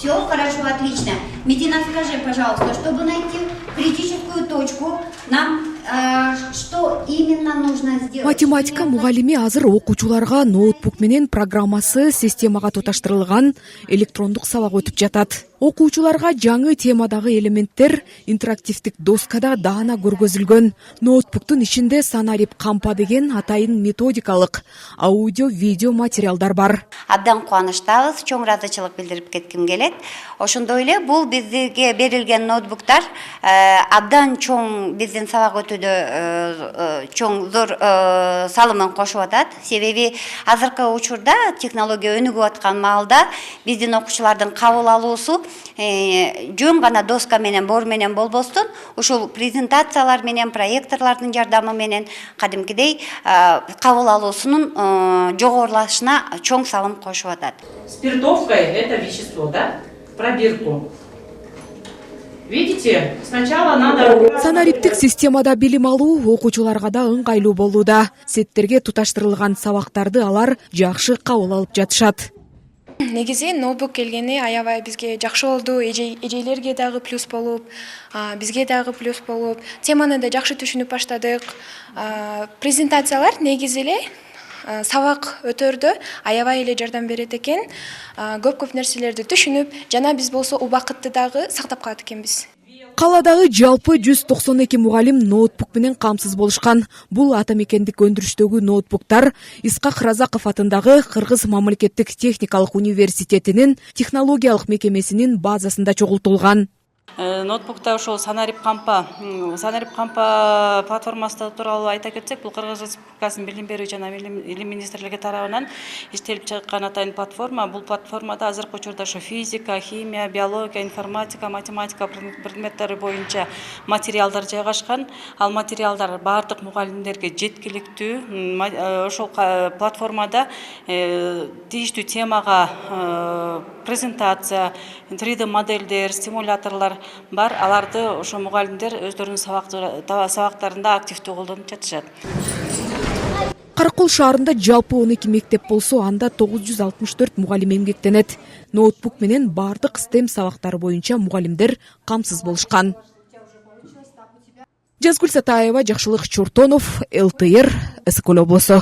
Все хорошо, отлично. Медина, скажи, пожалуйста, чтобы найти критическую точку, нам что именно нужно сделать? Математика мугалими азыр окуучуларга ноутбук менен программасы системага туташтырылган электрондук сабак өтүп жатат. Окуучуларга жаңы темадагы элементтер интерактивдик доскада даана көргөзүлгөн. Ноутбуктун ичинде Санарип Кампа деген атайын методикалык аудио-видео материалдар бар. Абдан кубанычтабыз, чоң ыраазычылык билдирип кетким келет. Ошондой эле бул бизге берилген ноутбуктар абдан чоң биздин сабак өтүүдө чоң зор салымын кошуп атат. Себеби азыркы учурда технология өнүгүп аткан маалда биздин окуучулардын кабыл алуусу жөн гана доска менен бор менен болбостон ушул презентациялар менен проекторлордун жардамы менен кадимкидей кабыл алуусунун жогорулашына чоң салым кошуп атат. Спиртовка – это вещество, да? Пробирку. Видите, сначала надо... Санариптик системада билим алуу окуучуларга да ыңгайлуу болууда. Сеттерге туташтырылган сабактарды алар жакшы кабыл алып жатышат. Негизи ноутбук келгени аябай бизге жакшы болду. Эжейлерге дагы плюс болуп, бизге дагы плюс болуп, теманы да жакшы түшүнүп баштадык. Презентациялар негизи эле сабак өтөрдө аябай эле жардам берет экен. Көп нерселерди түшүнүп, жана биз болсо убакытты дагы сактап калат экенбиз. Каладагы жалпы 192 мугалим ноутбук менен камсыз болушкан. Бул ата мекендик өндүрүштөгү ноутбуктар Исхак Разаков атындагы Кыргыз мамлекеттик техникалык университетинин технологиялык мекемесинин базасында чогултулган. Ноутбукта ошол Санарип Кампа платформасы тууралуу айта кетсек, бул Кыргыз Республикасынын билим берүү жана илим министрлиги тарабынан иштелип чыккан атайын платформа. Бул платформада азыркы учурда ошо физика, химия, биология, информатика, математика предметтери боюнча материалдар жайгашкан. Ал материалдар бардык мугалимдерге жеткиликтүү. Ошол платформада тийиштүү темага презентация, 3D модельдер, стимуляторлар бар. Аларды ошо мугалимдер өздөрүнүн сабактарында активдүү колдонуп жатышат. Каракол шаарында жалпы 12 мектеп болсо, анда 964 мугалим эмгектенет. Ноутбук менен бардык STEM сабактары боюнча мугалимдер камсыз болушкан. Жазгүл Сатаева, Жакшылык Чуртонов, ЛТР, Ысык Көл облусу.